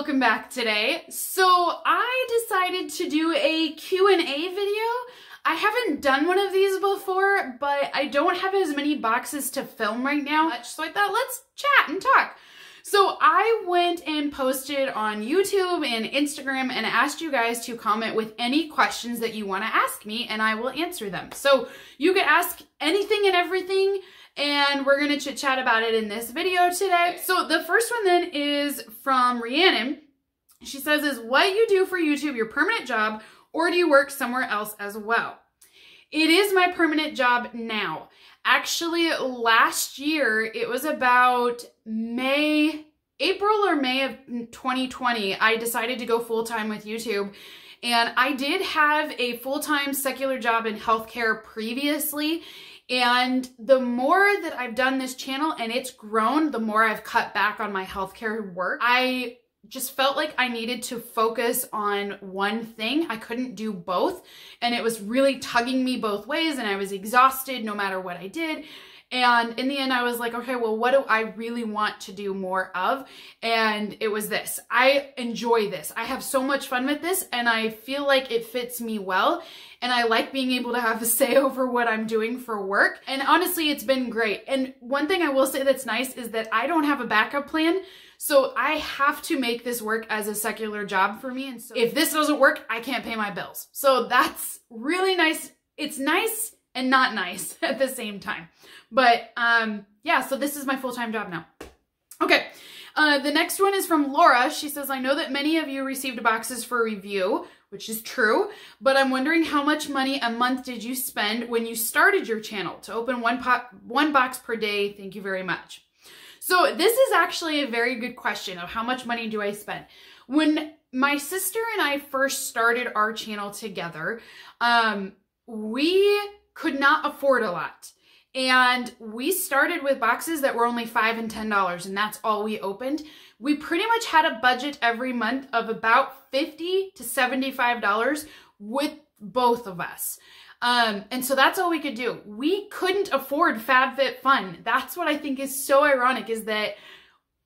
welcome back today. So I decided to do a Q&A video. I haven't done one of these before, but I don't have as many boxes to film right now, so I thought let's chat and talk. So I went and posted on YouTube and Instagram and asked you guys to comment with any questions that you want to ask me, and I will answer them. So you could ask anything and everything, and we're going to chit chat about it in this video today. So the first one then is from Rhiannon. She says, is what you do for YouTube your permanent job, or do you work somewhere else as well? It is my permanent job now. Actually, last year, it was about April or May of 2020, I decided to go full-time with YouTube. And I did have a full-time secular job in healthcare previously. And the more that I've done this channel and it's grown, the more I've cut back on my healthcare work. I just felt like I needed to focus on one thing. I couldn't do both. And it was really tugging me both ways, and I was exhausted no matter what I did. And in the end, I was like, okay, well, what do I really want to do more of? And it was this. I enjoy this. I have so much fun with this, and I feel like it fits me well. And I like being able to have a say over what I'm doing for work. And honestly, it's been great. And one thing I will say that's nice is that I don't have a backup plan. So I have to make this work as a secular job for me. And so if this doesn't work, I can't pay my bills. So that's really nice. It's nice and not nice at the same time. But yeah, so this is my full-time job now. Okay, the next one is from Laura. She says, I know that many of you received boxes for review, which is true, but I'm wondering how much money a month did you spend when you started your channel to open one box per day? Thank you very much. So this is actually a very good question of how much money do I spend? When my sister and I first started our channel together, we could not afford a lot. And we started with boxes that were only $5 and $10, and that's all we opened. We pretty much had a budget every month of about $50 to $75 with both of us. And so that's all we could do. We couldn't afford FabFitFun. That's what I think is so ironic, is that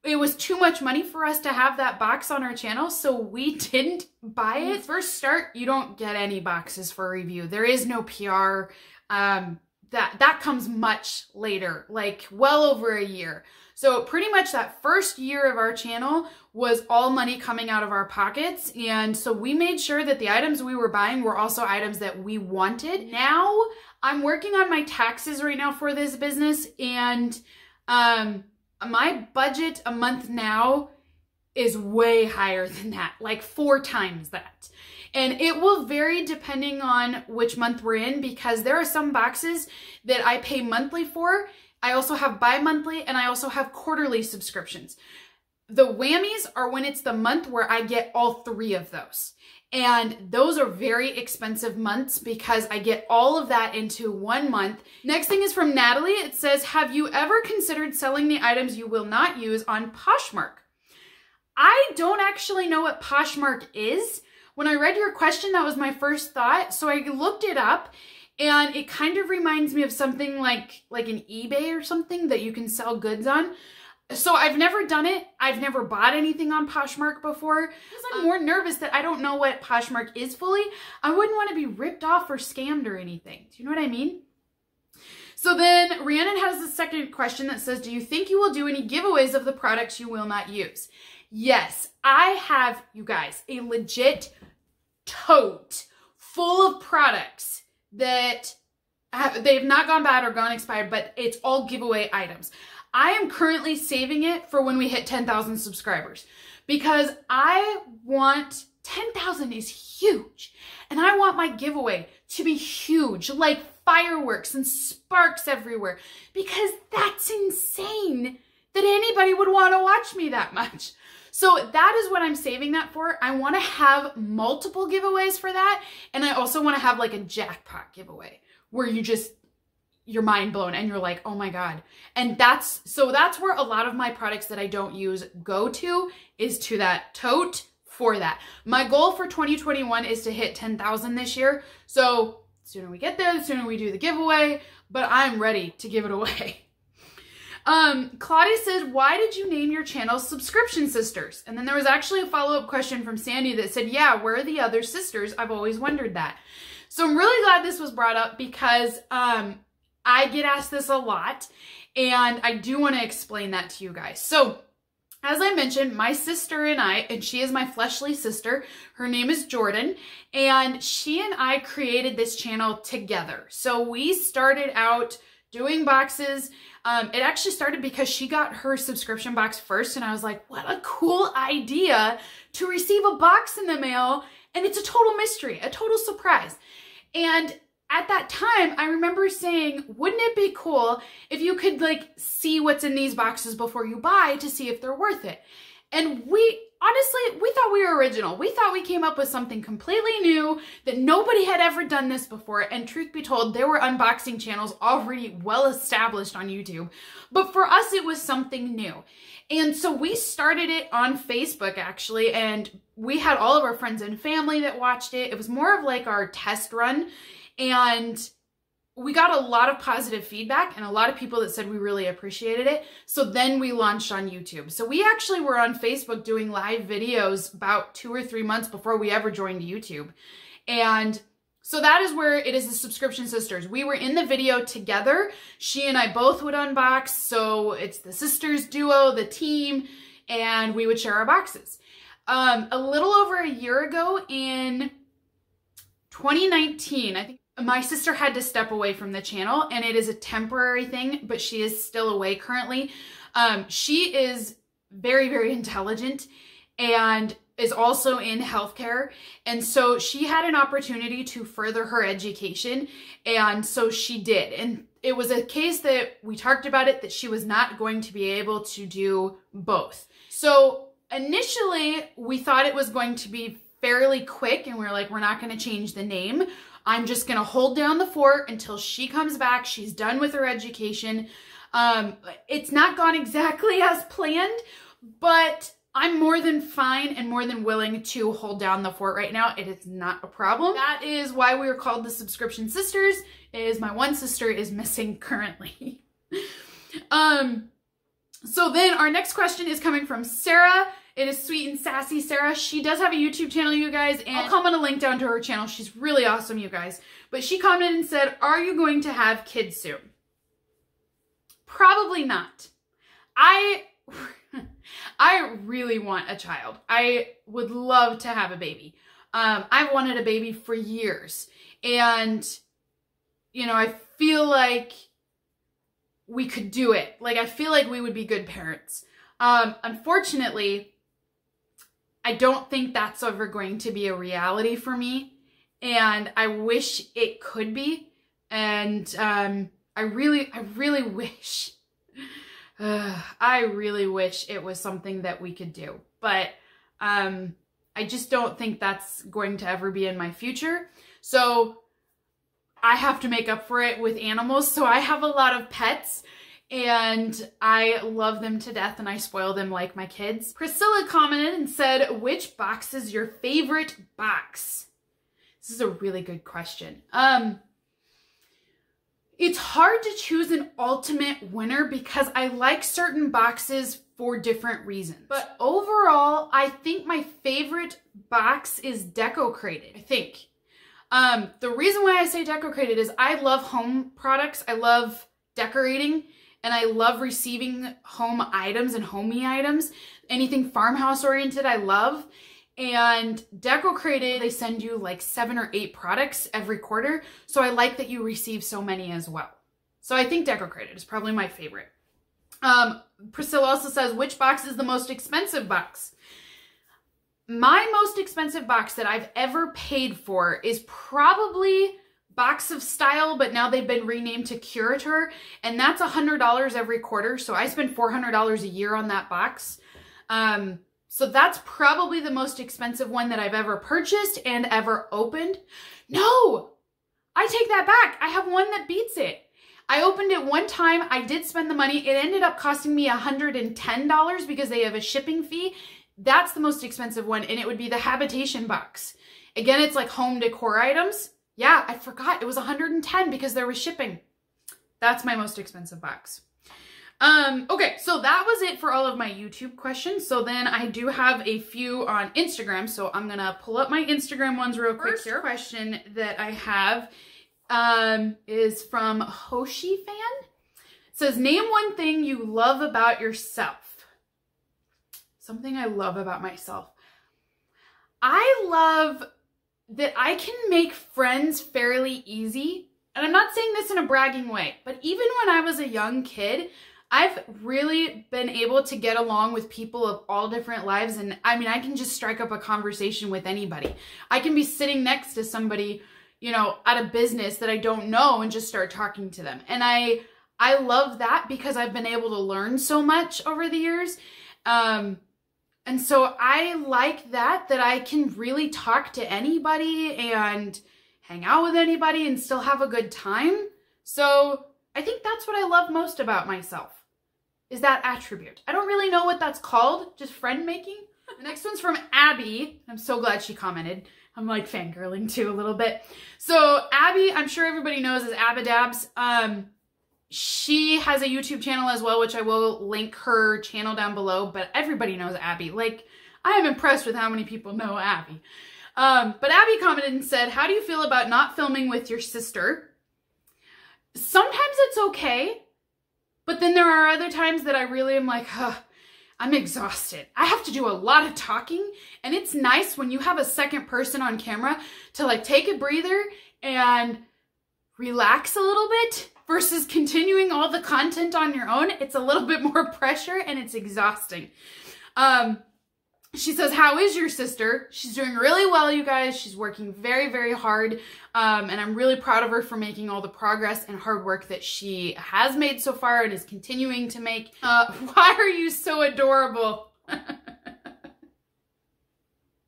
it was too much money for us to have that box on our channel, so we didn't buy it. When you first start, you don't get any boxes for review. There is no PR. That comes much later, like well over a year. So pretty much that first year of our channel was all money coming out of our pockets. And so we made sure that the items we were buying were also items that we wanted. Now I'm working on my taxes right now for this business. And my budget a month now is way higher than that, like 4 times that. And it will vary depending on which month we're in, because there are some boxes that I pay monthly for. I also have bi-monthly, and I also have quarterly subscriptions. The whammies are when it's the month where I get all 3 of those. And those are very expensive months because I get all of that into 1 month. Next thing is from Natalie. It says, have you ever considered selling the items you will not use on Poshmark? I don't actually know what Poshmark is. When I read your question, that was my first thought. So I looked it up, and it kind of reminds me of something like an eBay or something that you can sell goods on. So I've never done it. I've never bought anything on Poshmark before, because I'm more nervous that I don't know what Poshmark is fully. I wouldn't want to be ripped off or scammed or anything. Do you know what I mean? So then Rhiannon has a second question that says, do you think you will do any giveaways of the products you will not use? Yes, I have, you guys, a legit tote full of products that they've not gone bad or gone expired, but it's all giveaway items. I am currently saving it for when we hit 10,000 subscribers, because I want, 10,000 is huge, and I want my giveaway to be huge, like fireworks and sparks everywhere, because that's insane that anybody would want to watch me that much. So that is what I'm saving that for. I want to have multiple giveaways for that. And I also want to have like a jackpot giveaway where you're mind blown and you're like, oh my God. And that's where a lot of my products that I don't use go to, is to that tote for that. My goal for 2021 is to hit 10,000 this year. So the sooner we get there, the sooner we do the giveaway, but I'm ready to give it away. Claudia said, why did you name your channel Subscription Sisters? And then there was actually a follow-up question from Sandy that said, yeah, where are the other sisters? I've always wondered that. So I'm really glad this was brought up because I get asked this a lot, and I do want to explain that to you guys. So as I mentioned, my sister and I, and she is my fleshly sister, her name is Jordan, and she and I created this channel together. So we started out doing boxes. It actually started because she got her subscription box first, and I was like, what a cool idea to receive a box in the mail, and it's a total mystery, a total surprise. And at that time, I remember saying, wouldn't it be cool if you could like see what's in these boxes before you buy to see if they're worth it? And honestly, we thought we were original. We thought we came up with something completely new, that nobody had ever done this before. And truth be told, there were unboxing channels already well established on YouTube. But for us, it was something new. And so we started it on Facebook actually, and we had all of our friends and family that watched it. It was more of like our test run. And we got a lot of positive feedback and a lot of people that said we really appreciated it. So then we launched on YouTube. So we actually were on Facebook doing live videos about 2 or 3 months before we ever joined YouTube. And so that is where it is the Subscription Sisters. We were in the video together. She and I both would unbox. So it's the sisters duo, the team, and we would share our boxes. A little over a year ago in 2019, I think, my sister had to step away from the channel, and it is a temporary thing, but she is still away currently. She is very, very intelligent and is also in healthcare. And so she had an opportunity to further her education. And so she did. And it was a case that we talked about it, that she was not going to be able to do both. So initially we thought it was going to be fairly quick, and we were like, we're not going to change the name. I'm just going to hold down the fort until she comes back. She's done with her education. It's not gone exactly as planned, but I'm more than fine and more than willing to hold down the fort right now. It is not a problem. That is why we are called the Subscription Sisters, is my one sister is missing currently. So then our next question is coming from Sarah. It is Sweet and Sassy Sarah. She does have a YouTube channel, you guys, and I'll comment a link down to her channel. She's really awesome, you guys. But she commented and said, are you going to have kids soon? Probably not. I really want a child. I would love to have a baby. I've wanted a baby for years. And, you know, I feel like we could do it. Like, I feel like we would be good parents. Unfortunately, I don't think that's ever going to be a reality for me, and I wish it could be. And I really wish it was something that we could do, but I just don't think that's going to ever be in my future. So I have to make up for it with animals. So I have a lot of pets, and I love them to death, and I spoil them like my kids. Priscilla commented and said, which box is your favorite box? This is a really good question. It's hard to choose an ultimate winner because I like certain boxes for different reasons. But overall, I think my favorite box is Deco-Crated, I think. The reason why I say Deco-Crated is I love home products. I love decorating. And I love receiving home items and homey items. Anything farmhouse oriented, I love. And Deco-Crated, they send you like 7 or 8 products every quarter. So I like that you receive so many as well. So I think Deco-Crated is probably my favorite. Priscilla also says, which box is the most expensive box? My most expensive box that I've ever paid for is probably Box of Style, but now they've been renamed to Curator, and that's $100 every quarter. So I spend $400 a year on that box. So that's probably the most expensive one that I've ever purchased and ever opened. No, I take that back. I have one that beats it. I opened it one time. I did spend the money. It ended up costing me $110 because they have a shipping fee. That's the most expensive one, and it would be the Habitation box. Again, it's like home decor items. Yeah, I forgot. It was $110 because there was shipping. That's my most expensive box. Okay, so that was it for all of my YouTube questions. So then I do have a few on Instagram, so I'm gonna pull up my Instagram ones real quick here. First question that I have is from Hoshi Fan. It says, name one thing you love about yourself. Something I love about myself. I love that I can make friends fairly easy. And I'm not saying this in a bragging way, but even when I was a young kid, I've really been able to get along with people of all different lives. And I mean, I can just strike up a conversation with anybody. I can be sitting next to somebody, you know, at a business that I don't know and just start talking to them. And I love that because I've been able to learn so much over the years. And so I like that I can really talk to anybody and hang out with anybody and still have a good time. So I think that's what I love most about myself, is that attribute. I don't really know what that's called, just friend making. The next one's from Abby. I'm so glad she commented. I'm like fangirling too a little bit. So Abby, I'm sure everybody knows as Abadabs. She has a YouTube channel as well, which I will link her channel down below, but everybody knows Abby. Like, I am impressed with how many people know Abby. But Abby commented and said, how do you feel about not filming with your sister? Sometimes it's okay, but then there are other times that I really am like, I'm exhausted. I have to do a lot of talking, and it's nice when you have a second person on camera to like take a breather and relax a little bit versus continuing all the content on your own. It's a little bit more pressure and it's exhausting. She says, how is your sister? She's doing really well, you guys. She's working very, very hard. And I'm really proud of her for making all the progress and hard work that she has made so far and is continuing to make. Why are you so adorable? How am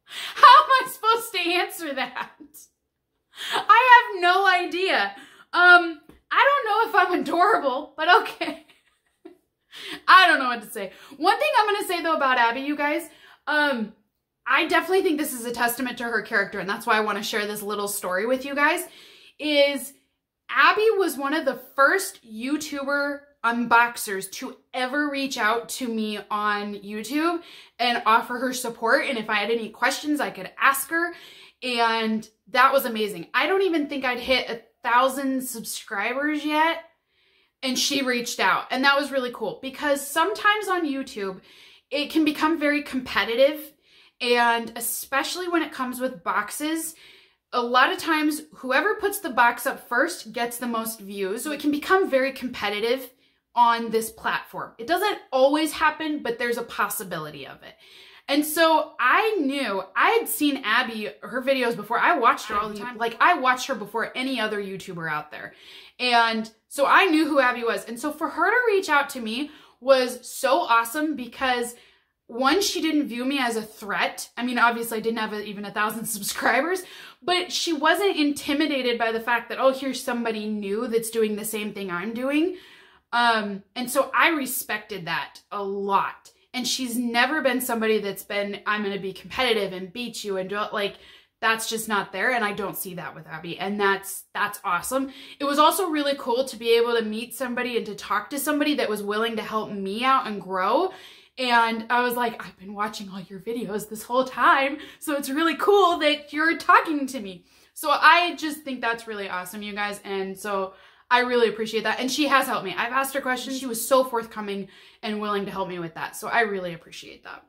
I supposed to answer that? I have no idea. I don't know if I'm adorable, but okay. I don't know what to say. One thing I'm going to say though about Abby, you guys, I definitely think this is a testament to her character, and that's why I want to share this little story with you guys, is Abby was one of the first YouTuber unboxers to ever reach out to me on YouTube and offer her support, and if I had any questions, I could ask her, and that was amazing. I don't even think I'd hit 1,000 subscribers yet, and she reached out, and that was really cool, because sometimes on YouTube, it can become very competitive, and especially when it comes with boxes, a lot of times whoever puts the box up first gets the most views. So it can become very competitive on this platform. It doesn't always happen, but there's a possibility of it. And so I knew, I had seen Abby, her videos before. I watched her all the time. Like, I watched her before any other YouTuber out there. And so I knew who Abby was. And so for her to reach out to me was so awesome because, one, she didn't view me as a threat. I mean, obviously I didn't have even 1,000 subscribers, but she wasn't intimidated by the fact that, oh, here's somebody new that's doing the same thing I'm doing. And so I respected that a lot. And she's never been somebody that's been, I'm going to be competitive and beat you and do it. Like, that's just not there. And I don't see that with Abby. And that's awesome. It was also really cool to be able to meet somebody and to talk to somebody that was willing to help me out and grow. And I was like, I've been watching all your videos this whole time, so it's really cool that you're talking to me. So I just think that's really awesome, you guys. And so I really appreciate that. And she has helped me. I've asked her questions. She was so forthcoming and willing to help me with that. So I really appreciate that.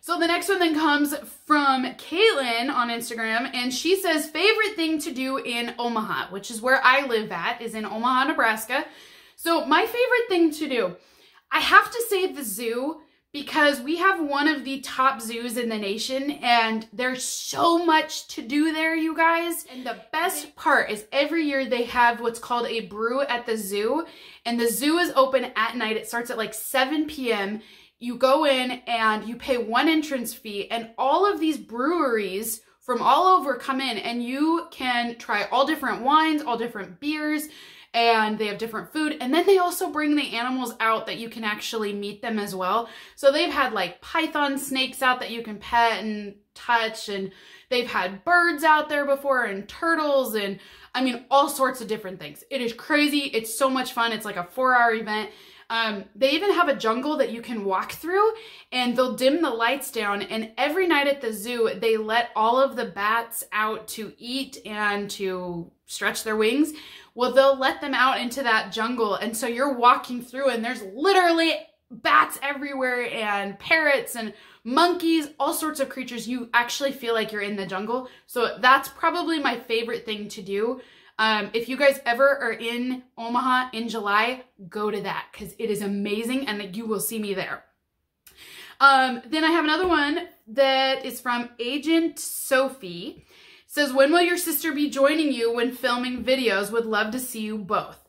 So the next one then comes from Kaitlyn on Instagram, and she says, favorite thing to do in Omaha, which is where I live at, is in Omaha, Nebraska. So my favorite thing to do, I have to say the zoo, because we have one of the top zoos in the nation, and there's so much to do there, you guys. And the best part is every year they have what's called a brew at the zoo, and the zoo is open at night. It starts at like 7 p.m. You go in and you pay one entrance fee, and all of these breweries from all over come in, and you can try all different wines, all different beers, and they have different food. And then they also bring the animals out that you can actually meet them as well. So they've had like python snakes out that you can pet and touch, and they've had birds out there before, and turtles, and I mean, all sorts of different things. It is crazy. It's so much fun. It's like a 4-hour event. They even have a jungle that you can walk through, and they'll dim the lights down, and every night at the zoo, they let all of the bats out to eat and to stretch their wings. Well, they'll let them out into that jungle, and so you're walking through, and there's literally bats everywhere, and parrots, and monkeys, all sorts of creatures. You actually feel like you're in the jungle. So that's probably my favorite thing to do. If you guys ever are in Omaha in July, go to that because it is amazing and you will see me there. Then I have another one that is from Agent Sophie. It says, when will your sister be joining you when filming videos? Would love to see you both.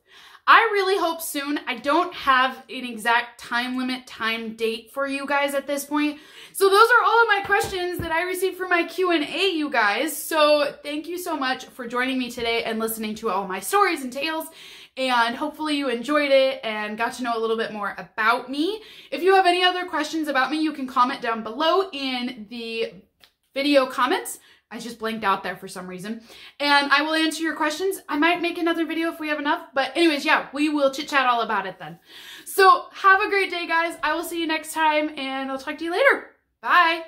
I really hope soon. I don't have an exact time limit, time date for you guys at this point. So those are all of my questions that I received for my Q&A, you guys. So thank you so much for joining me today and listening to all my stories and tales. And hopefully you enjoyed it and got to know a little bit more about me. If you have any other questions about me, you can comment down below in the video comments. I just blanked out there for some reason. And I will answer your questions. I might make another video if we have enough. But anyways, yeah, we will chit chat all about it then. So have a great day, guys. I will see you next time and I'll talk to you later. Bye.